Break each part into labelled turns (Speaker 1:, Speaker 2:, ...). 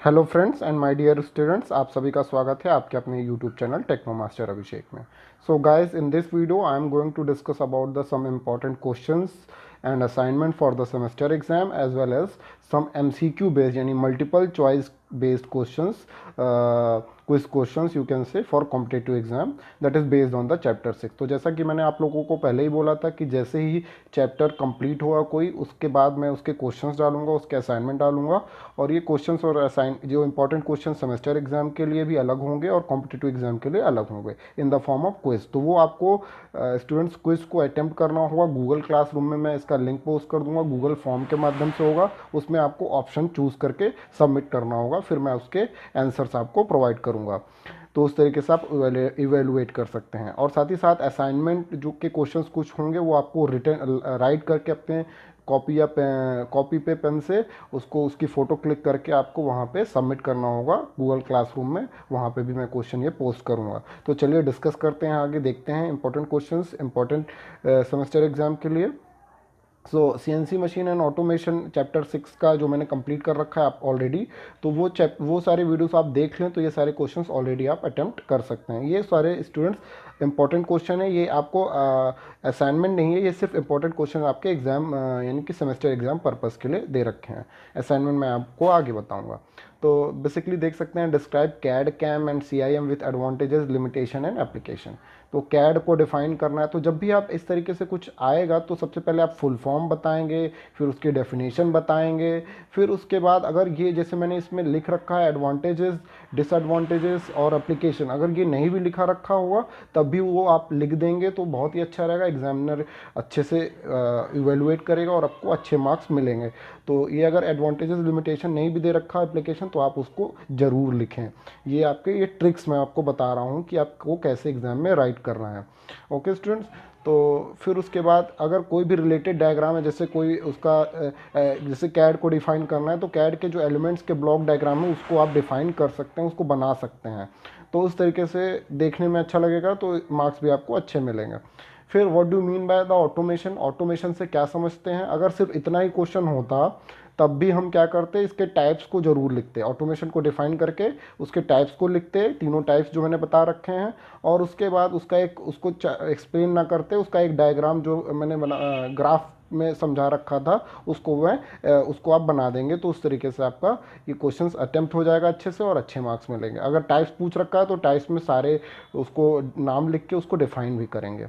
Speaker 1: Hello friends and my dear students, आप सभी का स्वागत है आपके अपने YouTube channel Techno Master Abhishek में। So guys, in this video I am going to discuss about the some important questions and assignment for the semester exam as well as some MCQ based यानी multiple choice based questions, quiz questions you can say for competitive exam that is based on the chapter 6। तो जैसा कि मैंने आप लोगों को पहले ही बोला था कि जैसे ही चैप्टर कंप्लीट होगा कोई, उसके बाद मैं उसके क्वेश्चंस डालूंगा, उसके असाइनमेंट डालूंगा। और ये क्वेश्चंस और असाइन जो इंपॉर्टेंट क्वेश्चन सेमेस्टर एग्जाम के लिए भी अलग होंगे और कॉम्पिटेटिव एग्जाम के लिए अलग होंगे in the form of quiz. तो वो आपको स्टूडेंट्स क्विज को अटेम्प्ट करना होगा। गूगल क्लासरूम में मैं इसका लिंक पोस्ट कर दूंगा, गूगल फॉर्म के माध्यम से होगा। उसमें आपको ऑप्शन चूज़ करके सबमिट करना होगा, फिर मैं उसके आंसर्स आपको प्रोवाइड करूंगा। तो उस तरीके से आप इवेलुएट कर सकते हैं। और साथ ही साथ असाइनमेंट जो के क्वेश्चंस कुछ होंगे वो आपको रिटर्न राइट करके अपने कॉपी या कॉपी पे पेन से उसको उसकी फ़ोटो क्लिक करके आपको वहाँ पे सबमिट करना होगा गूगल क्लासरूम में। वहाँ पे भी मैं क्वेश्चन ये पोस्ट करूँगा। तो चलिए डिस्कस करते हैं, आगे देखते हैं important questions important semester exam के लिए। So CNC machine and automation chapter 6 का जो मैंने कंप्लीट कर रखा है आप ऑलरेडी, तो वो सारे वीडियोस आप देख लें तो ये सारे क्वेश्चंस ऑलरेडी आप अटेम्प्ट कर सकते हैं। ये सारे स्टूडेंट्स इंपॉर्टेंट क्वेश्चन है, ये आपको असाइनमेंट नहीं है, ये सिर्फ इंपॉर्टेंट क्वेश्चन आपके एग्जाम यानी कि सेमेस्टर एग्जाम पर्पस के लिए दे रखे हैं। असाइनमेंट मैं आपको आगे बताऊँगा। तो बेसिकली देख सकते हैं, describe CAD CAM and C I M with advantages limitation and application. तो कैड को डिफाइन करना है। तो जब भी आप इस तरीके से कुछ आएगा तो सबसे पहले आप फुल फॉर्म बताएंगे, फिर उसकी डेफिनेशन बताएंगे, फिर उसके बाद अगर ये जैसे मैंने इसमें लिख रखा है एडवांटेजेस, डिसएडवांटेजेस और एप्लीकेशन, अगर ये नहीं भी लिखा रखा होगा तब भी वो आप लिख देंगे तो बहुत ही अच्छा रहेगा। एग्जामिनर अच्छे से इवेलुएट करेगा और आपको अच्छे मार्क्स मिलेंगे। तो ये अगर एडवांटेजेस लिमिटेशन नहीं भी दे रखा एप्लीकेशन तो आप उसको ज़रूर लिखें। ये आपके ये ट्रिक्स मैं आपको बता रहा हूँ कि आपको कैसे एग्जाम में राइट करना है। ओके स्टूडेंट्स, तो फिर उसके बाद अगर कोई भी रिलेटेड डायग्राम है, जैसे कोई उसका जैसे कैड को डिफाइन करना है तो कैड के जो एलिमेंट्स के ब्लॉक डायग्राम है उसको आप डिफाइन कर सकते हैं, उसको बना सकते हैं। तो उस तरीके से देखने में अच्छा लगेगा तो मार्क्स भी आपको अच्छे मिलेंगे। फिर what do mean by the automation, automation से क्या समझते हैं। अगर सिर्फ इतना ही क्वेश्चन होता तब भी हम क्या करते, इसके टाइप्स को जरूर लिखते, ऑटोमेशन को डिफाइन करके उसके टाइप्स को लिखते, तीनों टाइप्स जो मैंने बता रखे हैं। और उसके बाद उसका एक उसको एक्सप्लेन ना करते, उसका एक डायग्राम जो मैंने ग्राफ में समझा रखा था उसको आप बना देंगे। तो उस तरीके से आपका ये क्वेश्चंस अटेम्प्ट हो जाएगा अच्छे से और अच्छे मार्क्स मिलेंगे। अगर टाइप्स पूछ रखा है तो टाइप्स में सारे उसको नाम लिख के उसको डिफाइन भी करेंगे।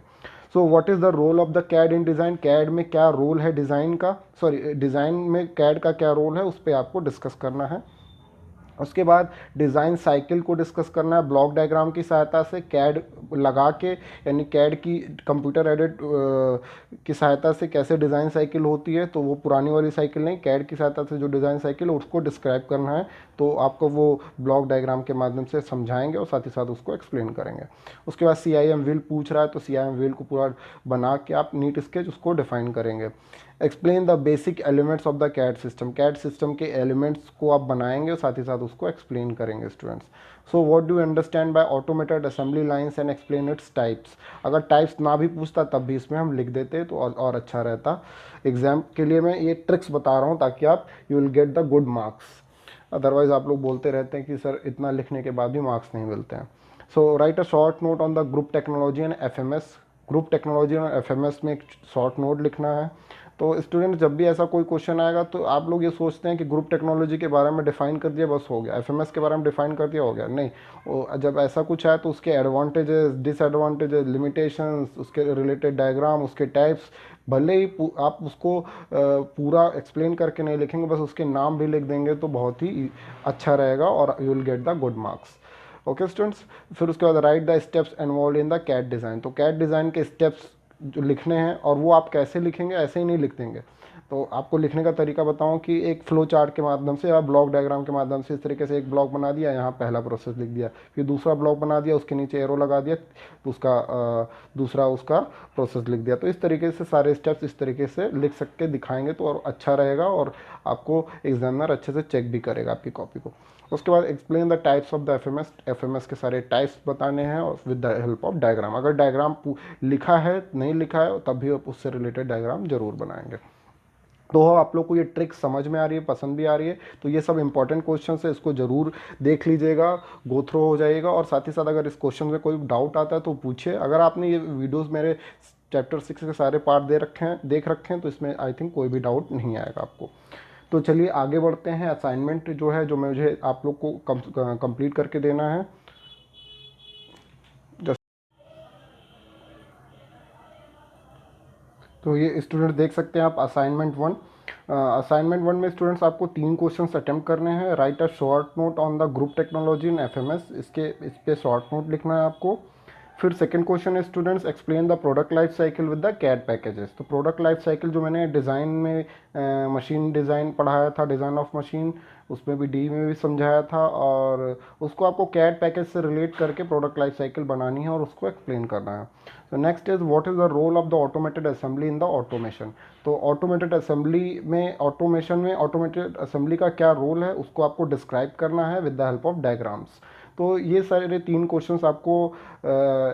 Speaker 1: So what is the role of the CAD in design, CAD में क्या रोल है डिज़ाइन का, सॉरी डिज़ाइन में कैड का क्या रोल है उस पर आपको डिस्कस करना है। उसके बाद डिज़ाइन साइकिल को डिस्कस करना है। ब्लॉक डायग्राम की सहायता से कैड लगा के, यानी कैड की कंप्यूटर एडेड की सहायता से कैसे डिज़ाइन साइकिल होती है, तो वो पुरानी वाली साइकिल नहीं, कैड की सहायता से जो डिज़ाइन साइकिल है उसको डिस्क्राइब करना है। तो आपको वो ब्लॉक डायग्राम के माध्यम से समझाएंगे और साथ ही साथ उसको एक्सप्लेन करेंगे। उसके बाद सी आई एम व्हील पूछ रहा है तो सी आई एम व्हील को पूरा बना के आप नीट स्केच उसको डिफाइन करेंगे। Explain the basic elements of the CAD system, CAD system के एलिमेंट्स को आप बनाएंगे और साथ ही साथ उसको एक्सप्लेन करेंगे students. So what do understand by automated assembly lines and explain its types. अगर टाइप्स ना भी पूछता तब भी इसमें हम लिख देते तो और अच्छा रहता। एग्जाम के लिए मैं ये ट्रिक्स बता रहा हूँ ताकि आप you will get the good marks. Otherwise आप लोग बोलते रहते हैं कि सर इतना लिखने के बाद भी मार्क्स नहीं मिलते हैं। So write a short note on the group technology and F M S. Group technology और एफ एम एस में एक शॉर्ट नोट लिखना है। तो स्टूडेंट जब भी ऐसा कोई क्वेश्चन आएगा तो आप लोग ये सोचते हैं कि ग्रुप टेक्नोलॉजी के बारे में डिफाइन कर दिया बस हो गया, एफएमएस के बारे में डिफाइन कर दिया हो गया, नहीं। जब ऐसा कुछ आए तो उसके एडवांटेजेस, डिसएडवांटेजेस, लिमिटेशंस, उसके रिलेटेड डायग्राम, उसके टाइप्स, भले ही आप उसको पूरा एक्सप्लेन करके नहीं लिखेंगे, बस उसके नाम भी लिख देंगे तो बहुत ही अच्छा रहेगा और you will get the good marks. Okay students, फिर उसके बाद write the steps involve in the CAD design. तो कैड डिज़ाइन के स्टेप्स जो लिखने हैं और वो आप कैसे लिखेंगे, ऐसे ही नहीं लिख देंगे। तो आपको लिखने का तरीका बताऊं कि एक फ्लो चार्ट के माध्यम से या ब्लॉक डायग्राम के माध्यम से इस तरीके से एक ब्लॉक बना दिया, यहाँ पहला प्रोसेस लिख दिया, फिर दूसरा ब्लॉक बना दिया, उसके नीचे एरो लगा दिया, तो उसका दूसरा उसका प्रोसेस लिख दिया। तो इस तरीके से सारे स्टेप्स इस तरीके से लिख सकते दिखाएंगे तो और अच्छा रहेगा और आपको एग्जामिनर अच्छे से चेक भी करेगा आपकी कॉपी को। उसके बाद explain the types of the FMS, FMS के सारे टाइप्स बताने हैं और with the help of diagram. अगर डायग्राम लिखा है नहीं लिखा है तब भी आप उससे रिलेटेड डायग्राम जरूर बनाएंगे। तो आप लोग को ये ट्रिक समझ में आ रही है, पसंद भी आ रही है, तो ये सब इंपॉर्टेंट क्वेश्चन है, इसको ज़रूर देख लीजिएगा, गो थ्रू हो जाइएगा। और साथ ही साथ अगर इस क्वेश्चन में कोई डाउट आता है तो पूछिए। अगर आपने ये वीडियोस मेरे चैप्टर 6 के सारे पार्ट देख रखे हैं तो इसमें आई थिंक कोई भी डाउट नहीं आएगा आपको। तो चलिए आगे बढ़ते हैं। असाइनमेंट जो है, जो मुझे आप लोग को कंप्लीट करके देना है। तो ये स्टूडेंट देख सकते हैं आप असाइनमेंट 1 में स्टूडेंट्स आपको 3 क्वेश्चंस अटेम्प्ट करने हैं। Write a short note on the group technology in FMS, इस पे शॉर्ट नोट लिखना है आपको। फिर सेकंड क्वेश्चन है students, explain the product life cycle with the CAD packages. तो प्रोडक्ट लाइफ साइकिल जो मैंने डिज़ाइन में मशीन डिज़ाइन पढ़ाया था, डिज़ाइन ऑफ मशीन, उसमें भी डी में भी समझाया था, और उसको आपको कैड पैकेज से रिलेट करके प्रोडक्ट लाइफ साइकिल बनानी है और उसको एक्सप्लेन करना है। तो next is what is the role of the automated assembly in the automation. तो ऑटोमेशन में ऑटोमेटेड असेंबली का क्या रोल है उसको आपको डिस्क्राइब करना है with the help of diagrams. तो ये सारे 3 क्वेश्चंस आपको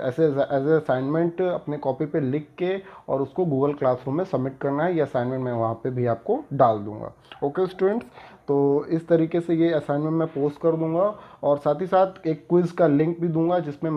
Speaker 1: ऐसे एज ए असाइनमेंट अपने कॉपी पे लिख के और उसको गूगल क्लासरूम में सबमिट करना है। ये असाइनमेंट मैं वहाँ पे भी आपको डाल दूंगा। ओके स्टूडेंट्स, तो इस तरीके से ये असाइनमेंट मैं पोस्ट कर दूंगा, और साथ ही साथ एक क्विज़ का लिंक भी दूंगा जिसमें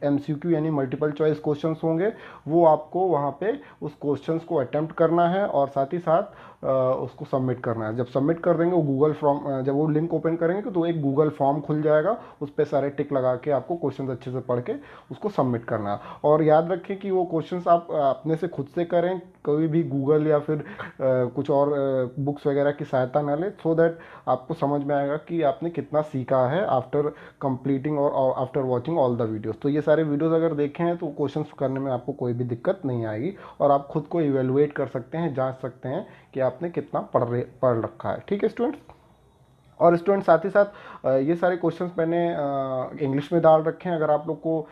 Speaker 1: MCQ यानी मल्टीपल चॉइस क्वेश्चंस होंगे। वो आपको वहाँ पे उस क्वेश्चंस को अटेम्प्ट करना है और साथ ही साथ उसको सबमिट करना है। जब सबमिट कर देंगे वो गूगल फॉर्म, जब वो लिंक ओपन करेंगे तो एक गूगल फॉर्म खुल जाएगा, उस पर सारे टिक लगा के आपको क्वेश्चंस अच्छे से पढ़ के उसको सबमिट करना है। और याद रखें कि वो क्वेश्चंस आप अपने से खुद से करें, कोई भी गूगल या फिर कुछ और बुक्स वगैरह की सहायता ना लें, सो दैट आपको समझ में आएगा कि आपने कितना सीखा है आफ्टर कंप्लीटिंग और after watching all the videos. तो ये सारे वीडियोस अगर देखें हैं तो क्वेश्चंस करने में आपको कोई भी दिक्कत नहीं आएगी, और आप खुद को इवेलुएट कर सकते हैं, जांच सकते हैं कि आपने कितना पढ़ रखा है। ठीक है स्टूडेंट्स। और स्टूडेंट साथ ही साथ ये सारे क्वेश्चंस मैंने इंग्लिश में डाल रखे हैं। अगर आप लोग को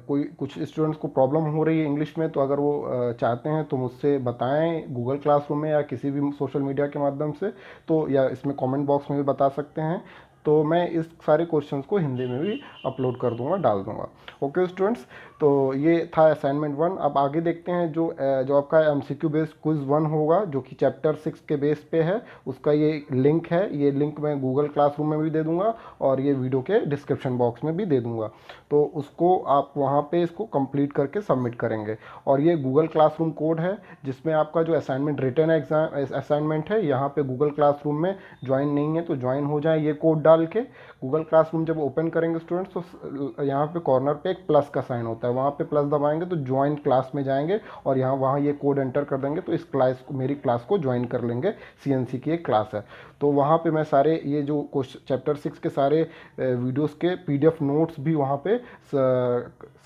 Speaker 1: कोई कुछ स्टूडेंट्स को प्रॉब्लम हो रही है इंग्लिश में, तो अगर वो चाहते हैं तो मुझसे बताएं गूगल क्लासरूम में या किसी भी सोशल मीडिया के माध्यम से, तो या इसमें कमेंट बॉक्स में भी बता सकते हैं। तो मैं इस सारे क्वेश्चंस को हिंदी में भी अपलोड कर दूंगा, डाल दूंगा। ओके स्टूडेंट्स, तो ये था असाइनमेंट 1। अब आगे देखते हैं जो आपका MCQ बेस्ड क्विज 1 होगा, जो कि चैप्टर 6 के बेस पे है। उसका ये लिंक है, ये लिंक मैं गूगल क्लासरूम में भी दे दूंगा और ये वीडियो के डिस्क्रिप्शन बॉक्स में भी दे दूंगा। तो उसको आप वहाँ पे इसको कंप्लीट करके सबमिट करेंगे। और ये गूगल क्लासरूम कोड है जिसमें आपका जो असाइनमेंट रिटर्न एग्जाम असाइनमेंट है, यहाँ पे गूगल क्लासरूम में ज्वाइन नहीं है तो ज्वाइन हो जाए ये कोड डाल के। गूगल क्लासरूम जब ओपन करेंगे स्टूडेंट्स तो यहाँ पे कॉर्नर पे एक प्लस का साइन होता है, वहाँ पे प्लस दबाएंगे तो ज्वाइन क्लास में जाएंगे और वहाँ ये कोड एंटर कर देंगे तो इस क्लास मेरी क्लास को ज्वाइन कर लेंगे। CNC की एक क्लास है, तो वहाँ पे मैं सारे ये जो चैप्टर 6 के सारे वीडियोस के PDF नोट्स भी वहाँ पे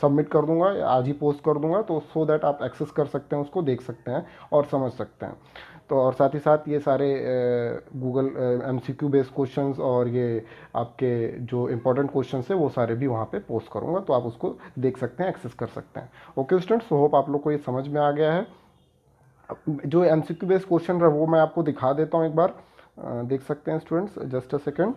Speaker 1: सबमिट कर दूंगा, आज ही पोस्ट कर दूंगा, तो सो दैट आप एक्सेस कर सकते हैं, उसको देख सकते हैं और समझ सकते हैं। तो और साथ ही साथ ये सारे गूगल MCQ बेस्ड क्वेश्चंस और ये आपके जो इंपॉर्टेंट क्वेश्चंस है वो सारे भी वहाँ पे पोस्ट करूँगा, तो आप उसको देख सकते हैं, एक्सेस कर सकते हैं। ओके स्टूडेंट्स, होप आप लोग को ये समझ में आ गया है। जो MCQ बेस्ड क्वेश्चन है वो मैं आपको दिखा देता हूँ एक बार, देख सकते हैं students, just a second.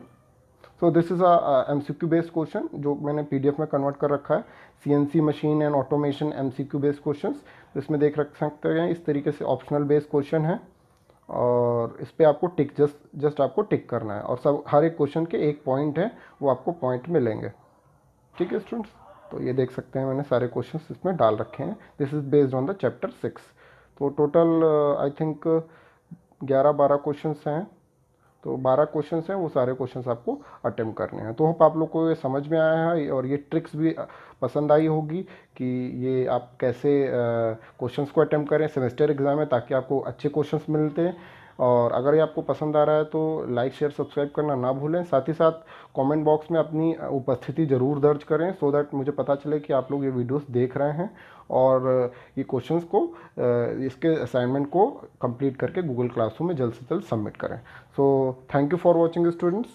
Speaker 1: So this is a MCQ based question जो मैंने PDF में कन्वर्ट कर रखा है। CNC machine and automation MCQ based question, तो इसमें देख रख सकते हैं इस तरीके से ऑप्शनल बेस्ड क्वेश्चन है, और इस पर आपको टिक जस्ट आपको टिक करना है, और सब हर एक क्वेश्चन के एक पॉइंट है, वो आपको पॉइंट मिलेंगे। ठीक है स्टूडेंट्स, तो ये देख सकते हैं मैंने सारे क्वेश्चंस इसमें डाल रखे हैं। This is based on the chapter 6। तो टोटल आई थिंक 11-12 क्वेश्चंस हैं, तो 12 क्वेश्चंस हैं, वो सारे क्वेश्चंस आपको अटेम्प्ट करने हैं। तो होप आप लोग को ये समझ में आया है और ये ट्रिक्स भी पसंद आई होगी कि ये आप कैसे क्वेश्चंस को अटेम्प्ट करें सेमेस्टर एग्जाम में, ताकि आपको अच्छे क्वेश्चंस मिलते हैं। और अगर ये आपको पसंद आ रहा है तो लाइक शेयर सब्सक्राइब करना ना भूलें। साथ ही साथ कमेंट बॉक्स में अपनी उपस्थिति ज़रूर दर्ज करें, सो दैट मुझे पता चले कि आप लोग ये वीडियोस देख रहे हैं और ये क्वेश्चंस को इसके असाइनमेंट को कंप्लीट करके गूगल क्लासरूम में जल्द से जल्द सबमिट करें। So thank you for watching students.